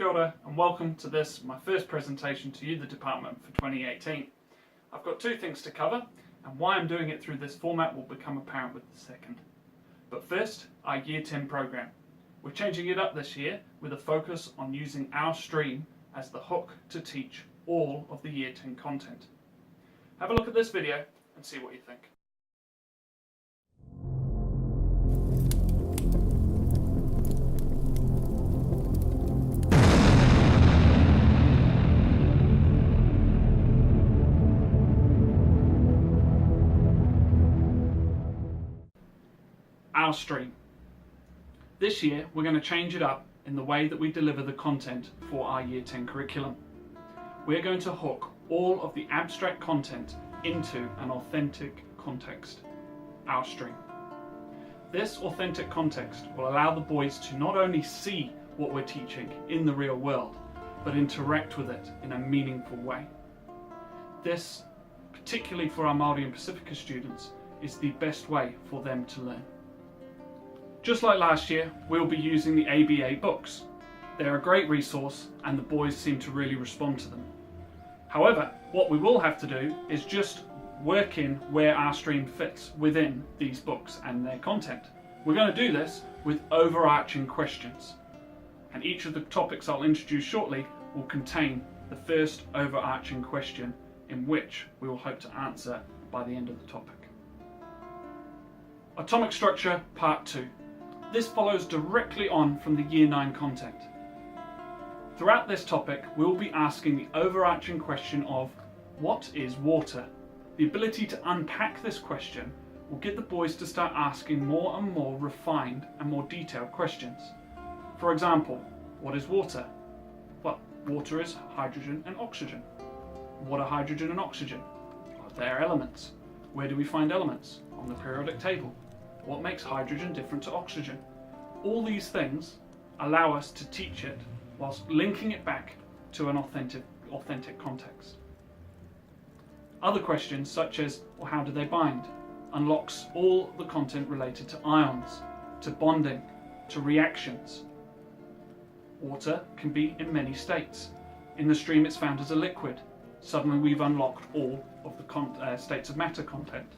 Kia ora and welcome to this, my first presentation to you, the department for 2018. I've got two things to cover, and why I'm doing it through this format will become apparent with the second. But first, our Year 10 programme. We're changing it up this year with a focus on using our stream as the hook to teach all of the Year 10 content. Have a look at this video and see what you think. Our stream. This year we're going to change it up in the way that we deliver the content for our Year 10 curriculum. We're going to hook all of the abstract content into an authentic context, our stream. This authentic context will allow the boys to not only see what we're teaching in the real world, but interact with it in a meaningful way. This, particularly for our Māori and Pacifica students, is the best way for them to learn. Just like last year, we'll be using the ABA books. They're a great resource and the boys seem to really respond to them. However, what we will have to do is just work in where our stream fits within these books and their content. We're going to do this with overarching questions, and each of the topics I'll introduce shortly will contain the first overarching question in which we will hope to answer by the end of the topic. Atomic Structure Part 2. This follows directly on from the Year 9 content. Throughout this topic, we will be asking the overarching question of what is water? The ability to unpack this question will get the boys to start asking more and more refined and more detailed questions. For example, what is water? Well, water is hydrogen and oxygen. What are hydrogen and oxygen? Well, they are elements. Where do we find elements? On the periodic table. What makes hydrogen different to oxygen? All these things allow us to teach it whilst linking it back to an authentic context. Other questions such as, well, how do they bind? Unlocks all the content related to ions, to bonding, to reactions. Water can be in many states. In the stream it's found as a liquid. Suddenly we've unlocked all of the states of matter content.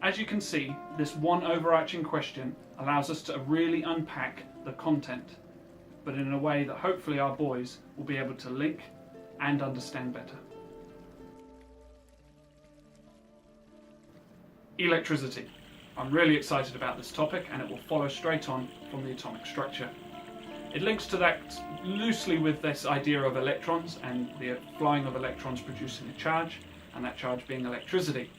As you can see, this one overarching question allows us to really unpack the content, but in a way that hopefully our boys will be able to link and understand better. Electricity. I'm really excited about this topic and it will follow straight on from the atomic structure. It links to that loosely with this idea of electrons and the flying of electrons producing a charge, and that charge being electricity.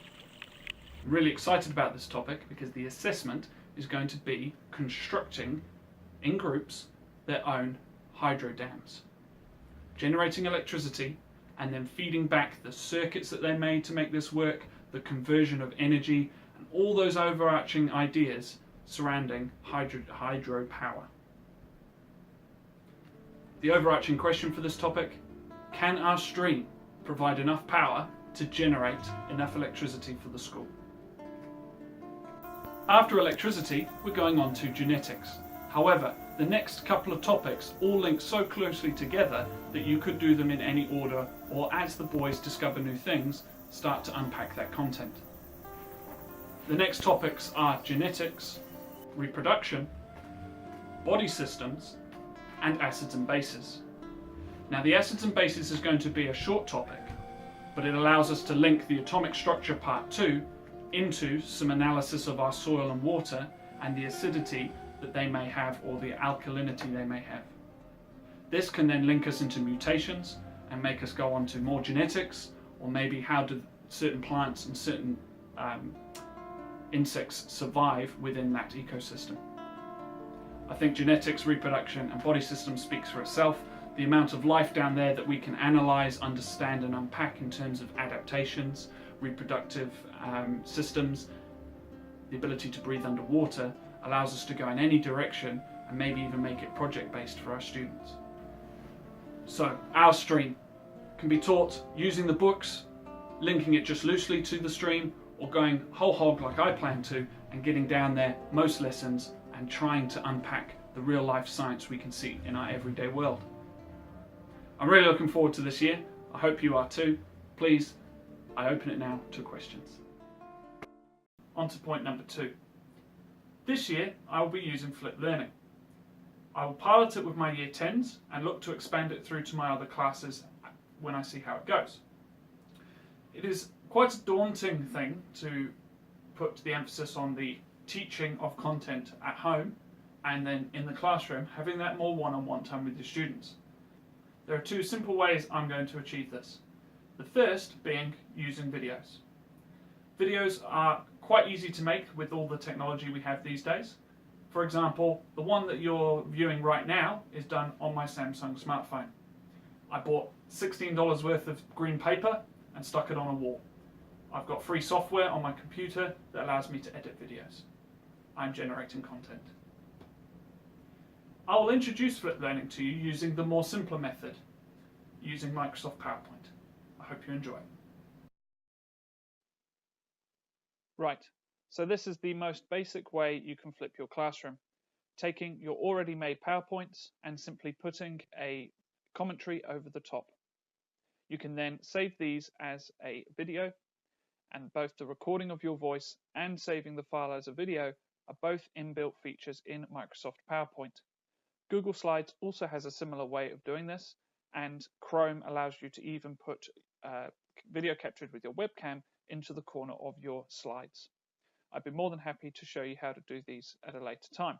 I'm really excited about this topic because the assessment is going to be constructing in groups their own hydro dams, generating electricity and then feeding back the circuits that they made to make this work, the conversion of energy and all those overarching ideas surrounding hydro power. The overarching question for this topic: can our stream provide enough power to generate enough electricity for the school? After electricity, we're going on to genetics. However, the next couple of topics all link so closely together that you could do them in any order, or as the boys discover new things, start to unpack that content. The next topics are genetics, reproduction, body systems, and acids and bases. Now, the acids and bases is going to be a short topic, but it allows us to link the atomic structure part 2 into some analysis of our soil and water and the acidity that they may have or the alkalinity they may have. This can then link us into mutations and make us go on to more genetics, or maybe how do certain plants and certain insects survive within that ecosystem. I think genetics, reproduction and body system speaks for itself. The amount of life down there that we can analyse, understand and unpack in terms of adaptations, reproductive systems, the ability to breathe underwater, allows us to go in any direction and maybe even make it project based for our students. So our stream can be taught using the books, linking it just loosely to the stream, or going whole hog like I plan to and getting down there most lessons and trying to unpack the real life science we can see in our everyday world. I'm really looking forward to this year. I hope you are too. Please, I open it now to questions. On to point number 2. This year I will be using flipped learning. I will pilot it with my year 10s and look to expand it through to my other classes when I see how it goes. It is quite a daunting thing to put the emphasis on the teaching of content at home and then in the classroom, having that more one-on-one time with your students. There are 2 simple ways I'm going to achieve this. The first being using videos. Videos are quite easy to make with all the technology we have these days. For example, the one that you're viewing right now is done on my Samsung smartphone. I bought $16 worth of green paper and stuck it on a wall. I've got free software on my computer that allows me to edit videos. I'm generating content. I will introduce flipped learning to you using the more simpler method, using Microsoft PowerPoint. I hope you enjoy. Right, so this is the most basic way you can flip your classroom. Taking your already made PowerPoints and simply putting a commentary over the top. You can then save these as a video, and both the recording of your voice and saving the file as a video are both inbuilt features in Microsoft PowerPoint. Google Slides also has a similar way of doing this, and Chrome allows you to even put video captured with your webcam into the corner of your slides. I'd be more than happy to show you how to do these at a later time.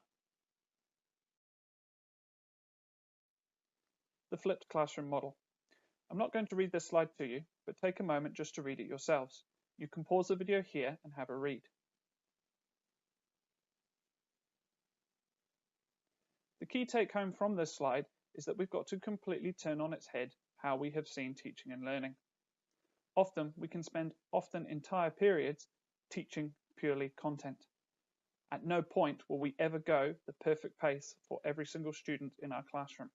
The flipped classroom model. I'm not going to read this slide to you, but take a moment just to read it yourselves. You can pause the video here and have a read. The key take home from this slide is that we've got to completely turn on its head how we have seen teaching and learning. Often we can spend entire periods teaching purely content. At no point will we ever go the perfect pace for every single student in our classroom.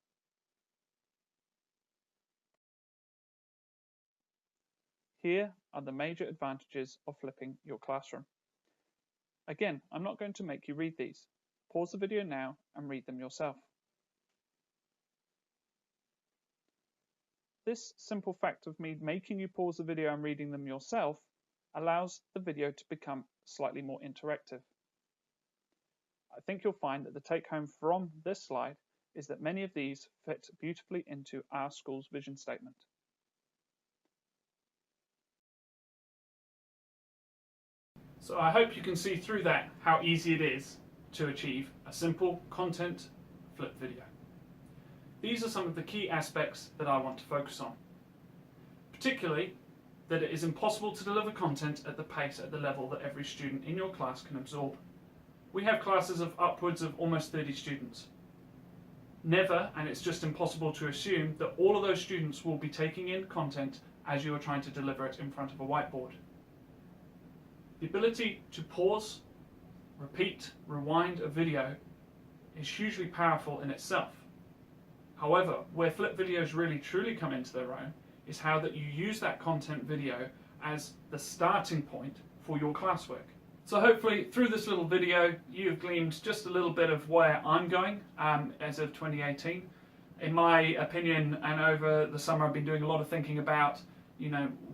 Here are the major advantages of flipping your classroom. Again, I'm not going to make you read these. Pause the video now and read them yourself. This simple fact of me making you pause the video and reading them yourself allows the video to become slightly more interactive. I think you'll find that the take home from this slide is that many of these fit beautifully into our school's vision statement. So I hope you can see through that how easy it is to achieve a simple content flip video. These are some of the key aspects that I want to focus on. Particularly that it is impossible to deliver content at the pace, at the level that every student in your class can absorb. We have classes of upwards of almost 30 students. Never, and it's just impossible to assume, that all of those students will be taking in content as you are trying to deliver it in front of a whiteboard. The ability to pause, repeat, rewind a video is hugely powerful in itself. However, where flip videos really truly come into their own is how that you use that content video as the starting point for your classwork. So hopefully through this little video you've gleaned just a little bit of where I'm going as of 2018. In my opinion, and over the summer I've been doing a lot of thinking about,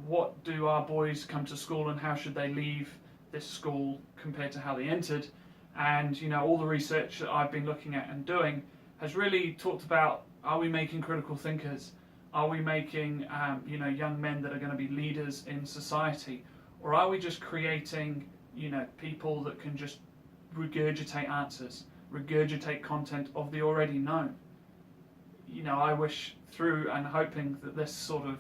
what do our boys come to school and how should they leave this school compared to how they entered. And all the research that I've been looking at and doing has really talked about, are we making critical thinkers? Are we making young men that are going to be leaders in society? Or are we just creating people that can just regurgitate answers, regurgitate content of the already known? I wish through and hoping that this sort of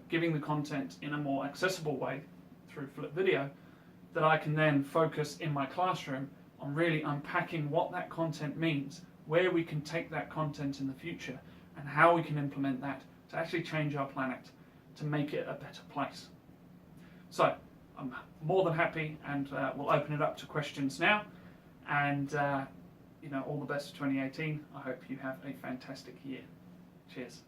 giving the content in a more accessible way through flip video, that I can then focus in my classroom on really unpacking what that content means, where we can take that content in the future, and how we can implement that to actually change our planet, to make it a better place. So I'm more than happy, and we'll open it up to questions now. And all the best for 2018. I hope you have a fantastic year. Cheers.